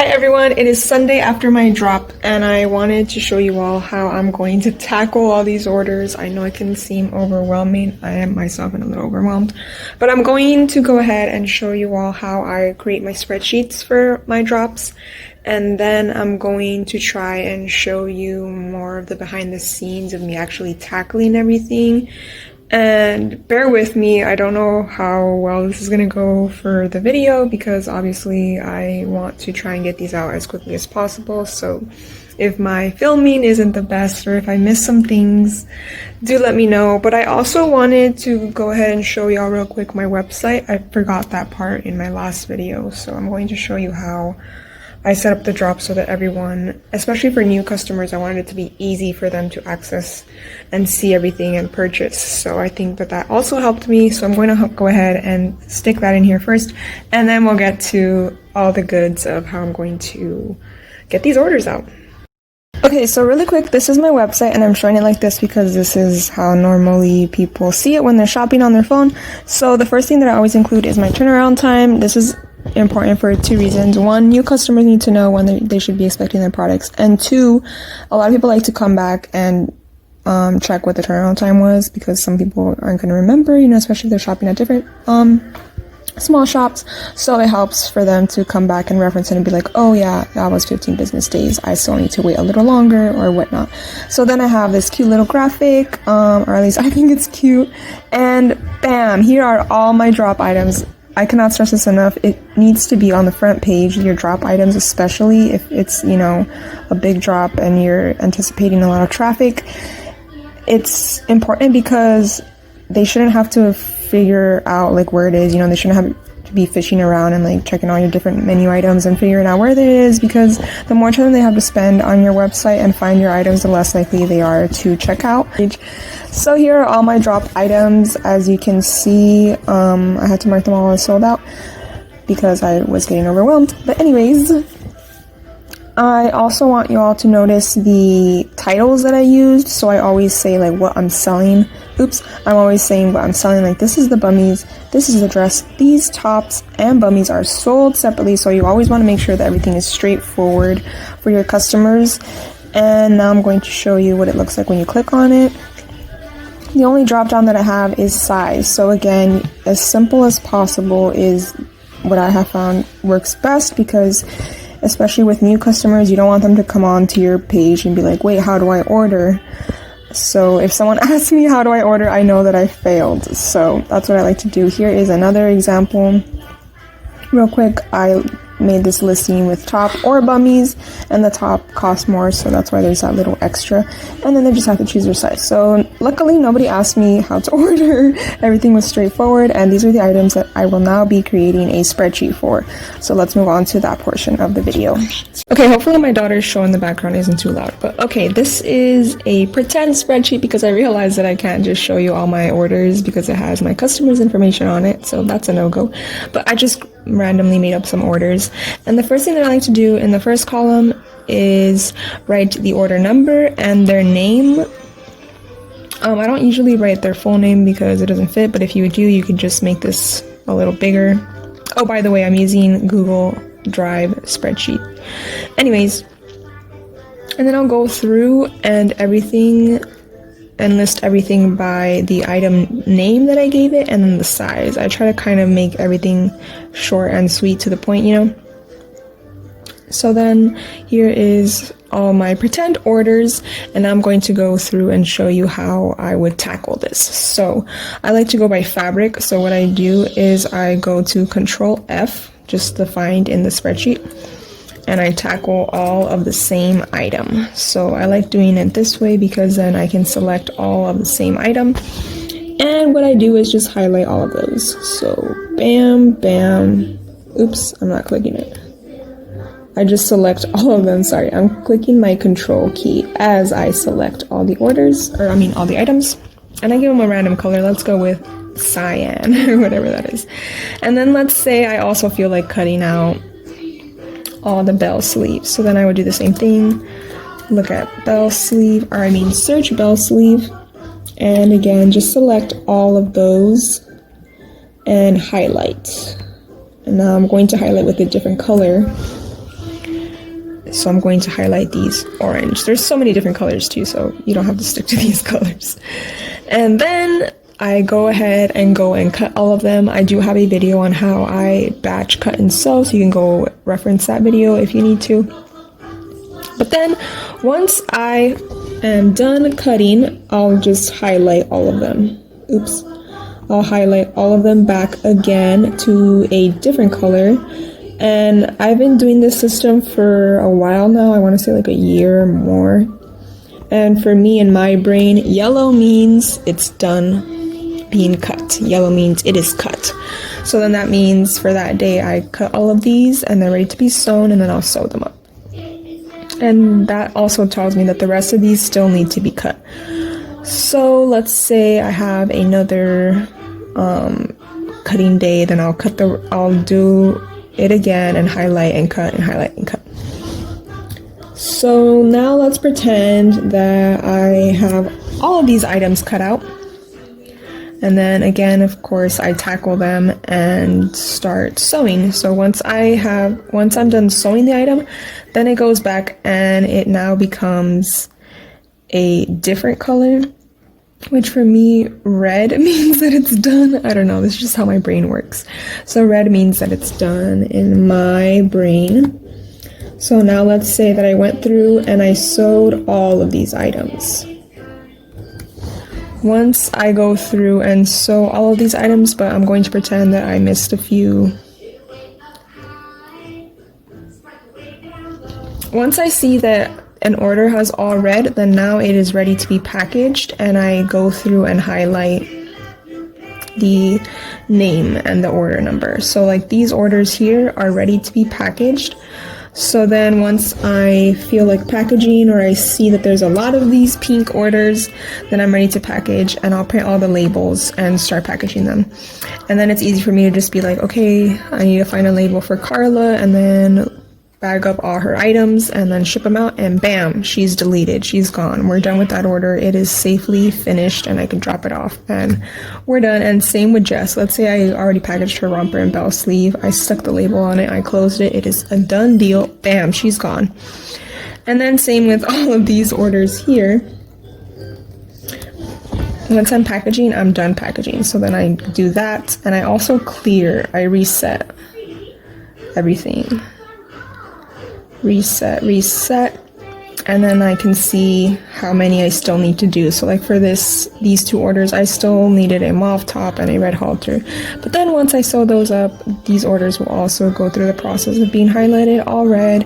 Hi everyone, it is Sunday after my drop and I wanted to show you all how I'm going to tackle all these orders. I know it can seem overwhelming. I am myself a little overwhelmed, but I'm going to go ahead and show you all how I create my spreadsheets for my drops, and then I'm going to try and show you more of the behind the scenes of me actually tackling everything. And bear with me, I don't know how well this is gonna go for the video because obviously I want to try and get these out as quickly as possible. So if my filming isn't the best or if I miss some things, do let me know. But I also wanted to go ahead and show y'all real quick my website. I forgot that part in my last video, so I'm going to show you how I set up the drop so that everyone, especially for new customers, I wanted it to be easy for them to access and see everything and purchase. So I think that that also helped me. So I'm going to go ahead and stick that in here first, and then we'll get to all the goods of how I'm going to get these orders out. Okay, so really quick, this is my website and I'm showing it like this because this is how normally people see it when they're shopping on their phone. So the first thing that I always include is my turnaround time. This is important for two reasons. One, new customers need to know when they should be expecting their products, and two, a lot of people like to come back and check what the turnaround time was because some people aren't going to remember, you know, especially if they're shopping at different small shops. So it helps for them to come back and reference it and be like, oh yeah, that was 15 business days, I still need to wait a little longer or whatnot. So then I have this cute little graphic, or at least I think it's cute, and bam, here are all my drop items. I cannot stress this enough. It needs to be on the front page, your drop items, especially if it's, you know, a big drop and you're anticipating a lot of traffic. It's important because they shouldn't have to figure out like where it is, you know, they shouldn't have to be fishing around and like checking all your different menu items and figuring out where it is, because the more time they have to spend on your website and find your items, the less likely they are to check out. So here are all my drop items. As you can see, I had to mark them all as sold out because I was getting overwhelmed. But anyways, I also want you all to notice the titles that I used. So I always say like what I'm selling. I'm always saying what I'm selling. Like, this is the bummies, this is the dress, these tops and bummies are sold separately. So you always want to make sure that everything is straightforward for your customers. And now I'm going to show you what it looks like when you click on it. The only drop down that I have is size. So again, as simple as possible is what I have found works best, because especially with new customers, you don't want them to come on to your page and be like, wait, how do I order? So if someone asks me how do I order, I know that I failed. So that's what I like to do. Here is another example. Real quick, I made this listing with top or bummies, and the top costs more, so that's why there's that little extra, and then they just have to choose their size. So luckily nobody asked me how to order. Everything was straightforward, and these are the items that I will now be creating a spreadsheet for. So let's move on to that portion of the video. Okay, hopefully my daughter's show in the background isn't too loud, but okay, this is a pretend spreadsheet because I realized that I can't just show you all my orders because it has my customers' information on it, so that's a no-go. But I just randomly made up some orders, and the first thing that I like to do in the first column is write the order number and their name. I don't usually write their full name because it doesn't fit, but if you do, you could just make this a little bigger. Oh, by the way, I'm using Google Drive spreadsheet. Anyways, and then I'll go through and list everything by the item name that I gave it and then the size. I try to kind of make everything short and sweet to the point, you know. So then here is all my pretend orders, and I'm going to go through and show you how I would tackle this. So I like to go by fabric. So what I do is I go to Control F, just to find in the spreadsheet, and I tackle all of the same item. So I like doing it this way because then I can select all of the same item. And what I do is just highlight all of those. So bam, bam. Oops, I'm not clicking it. I just select all of them. Sorry, I'm clicking my control key as I select all the orders, or I mean all the items. And I give them a random color. Let's go with cyan or whatever that is. And then let's say I also feel like cutting out all the bell sleeves. So then I would do the same thing. Look at bell sleeve, or I mean search bell sleeve. And again, just select all of those and highlight. And now I'm going to highlight with a different color. So I'm going to highlight these orange. There's so many different colors too, so you don't have to stick to these colors. And then I go ahead and cut all of them. I do have a video on how I batch, cut, and sew, so you can go reference that video if you need to. But then once I am done cutting, I'll just highlight all of them. Oops. I'll highlight all of them back again to a different color. And I've been doing this system for a while now. I want to say like a year or more. And for me, in my brain, yellow means it's done being cut. Yellow means it is cut. So then that means for that day, I cut all of these and they're ready to be sewn, and then I'll sew them up. And that also tells me that the rest of these still need to be cut. So let's say I have another cutting day, then I'll do it again and highlight and cut and highlight and cut. So now let's pretend that I have all of these items cut out. And then again, of course, I tackle them and start sewing. So once I'm done sewing the item, then it goes back and it now becomes a different color, which for me, red means that it's done. I don't know, this is just how my brain works. So red means that it's done in my brain. So now let's say that I went through and I sewed all of these items. Once I go through and sew all of these items, but I'm going to pretend that I missed a few. Once I see that an order has all red, then now it is ready to be packaged, and I go through and highlight the name and the order number. So like these orders here are ready to be packaged. So then once I feel like packaging, or I see that there's a lot of these pink orders, then I'm ready to package, and I'll print all the labels and start packaging them. And then it's easy for me to just be like, okay, I need to find a label for Carla, and then bag up all her items and then ship them out, and bam, she's deleted, she's gone. We're done with that order. It is safely finished and I can drop it off and we're done. And same with Jess. Let's say I already packaged her romper and bell sleeve. I stuck the label on it, I closed it. It is a done deal. Bam, she's gone. And then same with all of these orders here. Once I'm packaging, I'm done packaging. So then I do that, and I also clear, I reset everything. Reset, and then I can see how many I still need to do. So like for these two orders, I still needed a mauve top and a red halter. But then once I sew those up, these orders will also go through the process of being highlighted all red,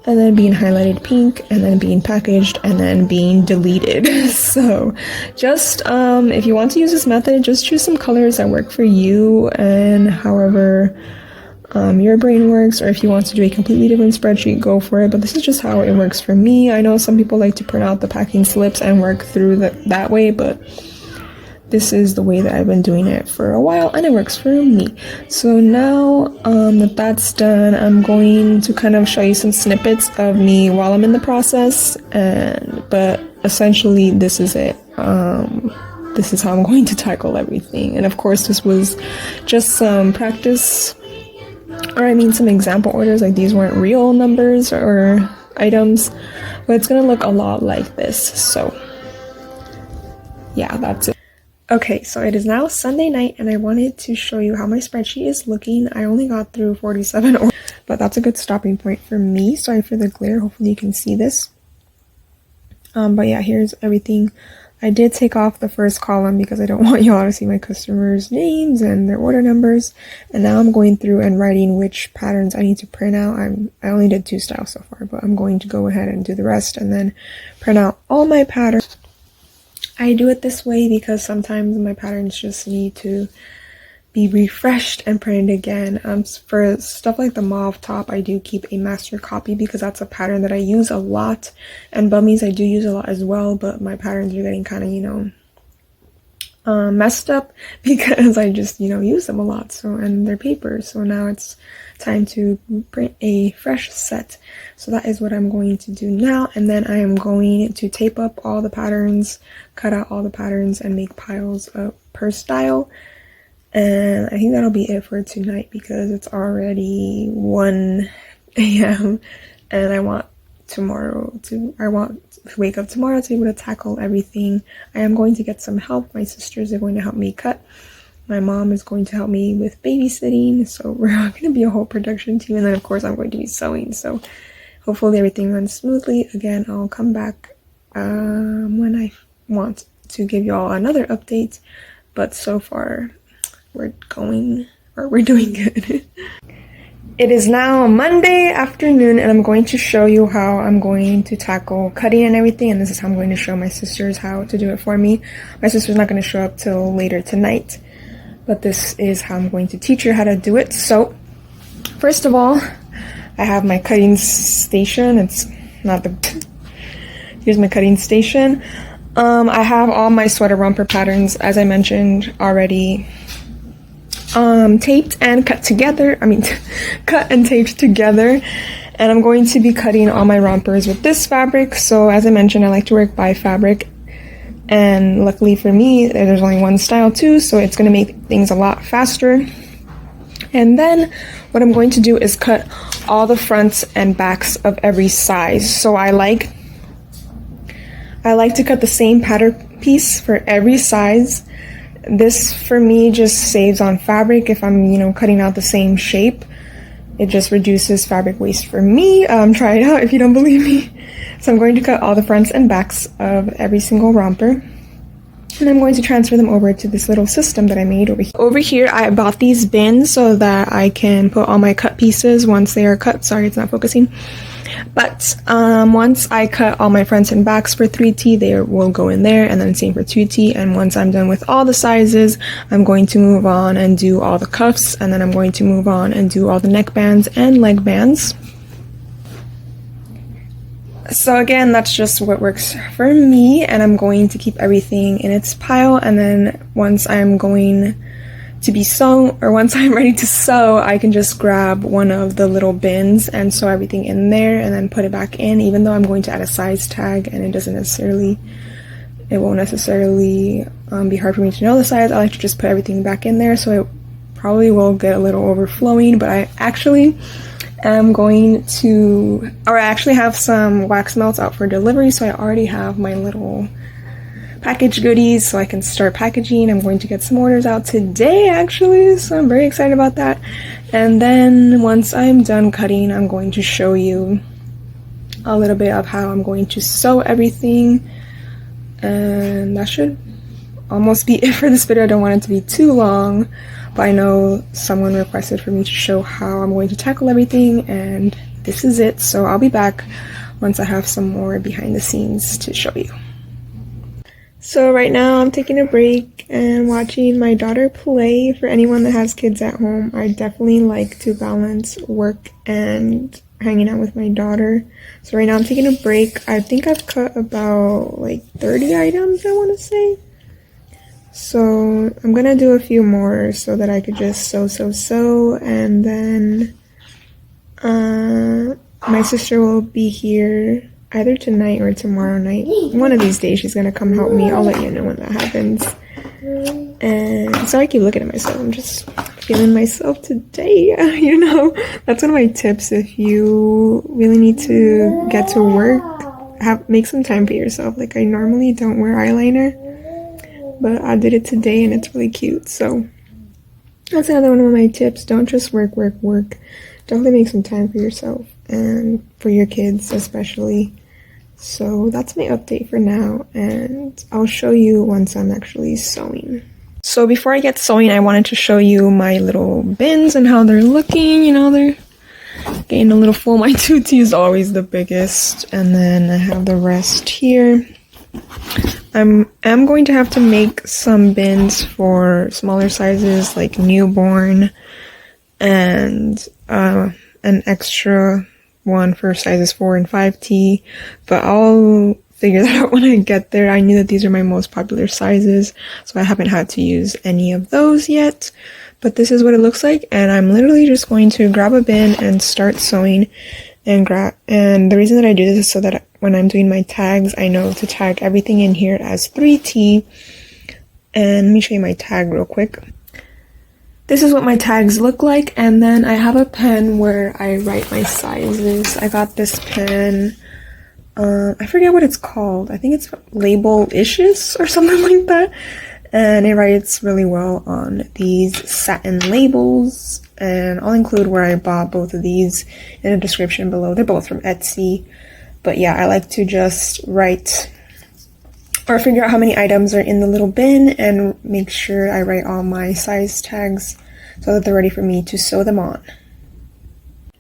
and then being highlighted pink, and then being packaged, and then being deleted. So just if you want to use this method, just choose some colors that work for you and however your brain works, or if you want to do a completely different spreadsheet, go for it. But this is just how it works for me. I know some people like to print out the packing slips and work through that way, but this is the way that I've been doing it for a while, and it works for me. So now that that's done, I'm going to kind of show you some snippets of me while I'm in the process, but essentially this is it. This is how I'm going to tackle everything. And of course, this was just some practice, or I mean some example orders. Like these weren't real numbers or items, but it's gonna look a lot like this. So yeah, that's it. Okay, so it is now Sunday night, and I wanted to show you how my spreadsheet is looking. I only got through 47 orders, but that's a good stopping point for me. Sorry for the glare, hopefully you can see this. But yeah, here's everything. I did take off the first column because I don't want y'all to see my customers' names and their order numbers. And now I'm going through and writing which patterns I need to print out. I only did 2 styles so far, but I'm going to go ahead and do the rest and then print out all my patterns. I do it this way because sometimes my patterns just need to be refreshed and printed again. For stuff like the mauve top, I do keep a master copy because that's a pattern that I use a lot, and bummies I do use a lot as well, but my patterns are getting kind of, you know, messed up because I just, you know, use them a lot. So, and they're paper, so now it's time to print a fresh set. So that is what I'm going to do now, and then I am going to tape up all the patterns, cut out all the patterns, and make piles up per style. And I think that'll be it for tonight because it's already 1 a.m. and I want tomorrow I want to wake up tomorrow to be able to tackle everything. I am going to get some help. My sisters are going to help me cut. My mom is going to help me with babysitting. So we're going to be a whole production team. And then of course I'm going to be sewing. So hopefully everything runs smoothly. Again, I'll come back when I want to give y'all another update. But so far we're doing good. It is now Monday afternoon and I'm going to show you how I'm going to tackle cutting and everything, and this is how I'm going to show my sisters how to do it for me. My sister's not going to show up till later tonight, but this is how I'm going to teach her how to do it. So first of all, I have my cutting station. Here's my cutting station. I have all my sweater romper patterns, as I mentioned already, taped and cut together. Cut and taped together. And I'm going to be cutting all my rompers with this fabric. So as I mentioned, I like to work by fabric, and luckily for me there's only one style too, so it's going to make things a lot faster. And then what I'm going to do is cut all the fronts and backs of every size. So I like to cut the same pattern piece for every size. This for me just saves on fabric if I'm cutting out the same shape. It just reduces fabric waste for me. Try it out if you don't believe me. So I'm going to cut all the fronts and backs of every single romper, and I'm going to transfer them over to this little system that I made over here. Over here I bought these bins so that I can put all my cut pieces once they are cut. Sorry, it's not focusing. But once I cut all my fronts and backs for 3T, they will go in there, and then same for 2T. And once I'm done with all the sizes, I'm going to move on and do all the cuffs, and then I'm going to move on and do all the neck bands and leg bands. So again, that's just what works for me, and I'm going to keep everything in its pile, and then once I'm going to be sewn, or once I'm ready to sew, I can just grab one of the little bins and sew everything in there and then put it back in. Even though I'm going to add a size tag and it won't necessarily be hard for me to know the size, I like to just put everything back in there, so it probably will get a little overflowing. But I actually am going to, or I actually have some wax melts out for delivery, so I already have my little package goodies so I can start packaging. I'm going to get some orders out today actually, so I'm very excited about that. And then once I'm done cutting, I'm going to show you a little bit of how I'm going to sew everything, and that should almost be it for this video. I don't want it to be too long, but I know someone requested for me to show how I'm going to tackle everything, and this is it. So I'll be back once I have some more behind the scenes to show you. So right now I'm taking a break and watching my daughter play. For anyone that has kids at home, I definitely like to balance work and hanging out with my daughter. So right now I'm taking a break. I think I've cut about like 30 items, I want to say. So I'm gonna do a few more so that I could just sew, and then my sister will be here either tonight or tomorrow night. One of these days she's gonna come help me. I'll let you know when that happens. And sorry I keep looking at myself. I'm just feeling myself today. That's one of my tips. If you really need to get to work, make some time for yourself. Like, I normally don't wear eyeliner, but I did it today and it's really cute. So that's another one of my tips. Don't just work. Definitely make some time for yourself and for your kids especially. So that's my update for now, and I'll show you once I'm actually sewing. So before I get sewing, I wanted to show you my little bins and how they're looking. They're getting a little full. My 2T is always the biggest, and then I have the rest here. I'm going to have to make some bins for smaller sizes like newborn, and an extra one for sizes 4 and 5T, but I'll figure that out when I get there. I knew that these are my most popular sizes, so I haven't had to use any of those yet, but this is what it looks like. And I'm literally just going to grab a bin and start sewing, and the reason that I do this is so that when I'm doing my tags, I know to tag everything in here as 3T. And let me show you my tag real quick. This is what my tags look like, and then I have a pen where I write my sizes. I got this pen, I forget what it's called. I think it's Label-ishes or something like that. And it writes really well on these satin labels. And I'll include where I bought both of these in the description below. They're both from Etsy. But yeah, I like to just write or figure out how many items are in the little bin and make sure I write all my size tags so that they're ready for me to sew them on.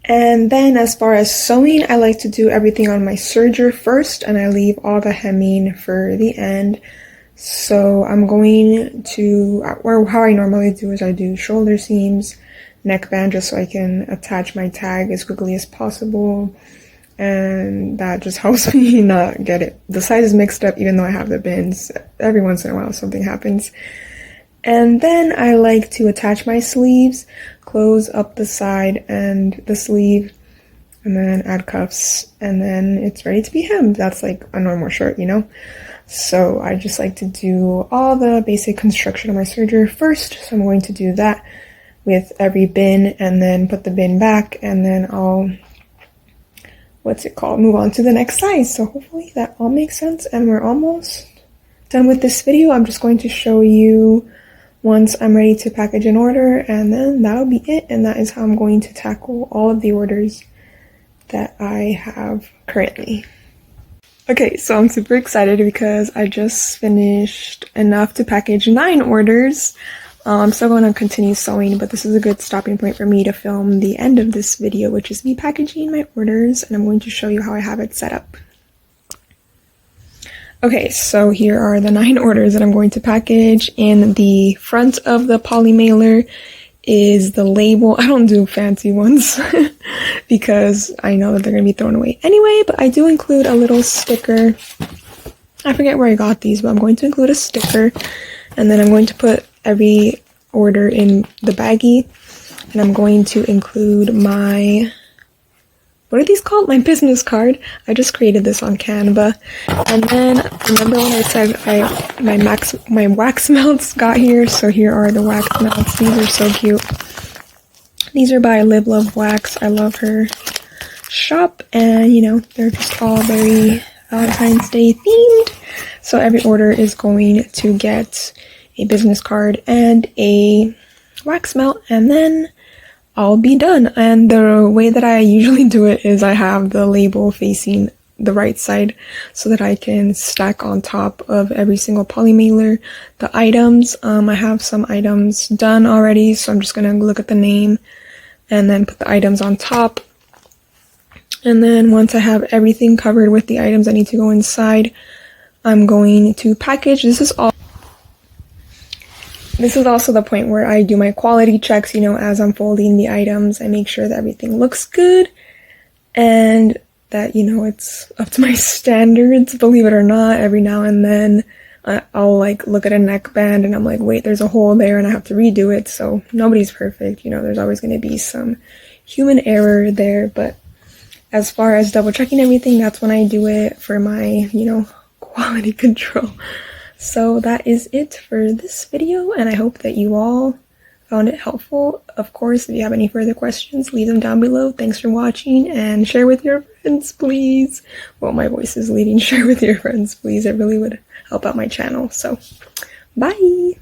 And then as far as sewing, I like to do everything on my serger first, and I leave all the hemming for the end. So I'm going to, or how I normally do is I do shoulder seams, neckband, just so I can attach my tag as quickly as possible. And that just helps me not get the sizes mixed up, even though I have the bins. Every once in a while something happens. And then I like to attach my sleeves, close up the side and the sleeve, and then add cuffs, and then it's ready to be hemmed. That's like a normal shirt, you know? So I just like to do all the basic construction of my serger first. So I'm going to do that with every bin and then put the bin back, and then I'll move on to the next size. So hopefully that all makes sense, and we're almost done with this video. I'm just going to show you once I'm ready to package an order, and then that'll be it. And that is how I'm going to tackle all of the orders that I have currently. Okay, so I'm super excited because I just finished enough to package 9 orders. I'm still going to continue sewing, but this is a good stopping point for me to film the end of this video, which is me packaging my orders, and I'm going to show you how I have it set up. Okay, so here are the 9 orders that I'm going to package. In the front of the poly mailer is the label. I don't do fancy ones because I know that they're going to be thrown away anyway, but I do include a little sticker. I forget where I got these, but I'm going to include a sticker, and then I'm going to put every order in the baggie, and I'm going to include my, what are these called? My business card. I just created this on Canva. And then remember when I said my wax melts got here? So here are the wax melts. These are so cute. These are by Live Love Wax. I love her shop, and you know, they're just all very Valentine's Day themed. So every order is going to get a business card and a wax melt, and then I'll be done. And the way that I usually do it is I have the label facing the right side so that I can stack on top of every single poly mailer the items. I have some items done already, so I'm just gonna look at the name and then put the items on top. And then once I have everything covered with the items that need to go inside, I'm going to package. This is also the point where I do my quality checks, you know, as I'm folding the items. I make sure that everything looks good and that, you know, it's up to my standards. Believe it or not, every now and then I'll like look at a neckband and I'm like, wait, there's a hole there, and I have to redo it. So nobody's perfect, you know, there's always going to be some human error there. But as far as double checking everything, that's when I do it for my, you know, quality control. So that is it for this video, and I hope that you all found it helpful. Of course, if you have any further questions, leave them down below. Thanks for watching, and share with your friends, please. Well, my voice is leading. Share with your friends, please. It really would help out my channel. So, bye!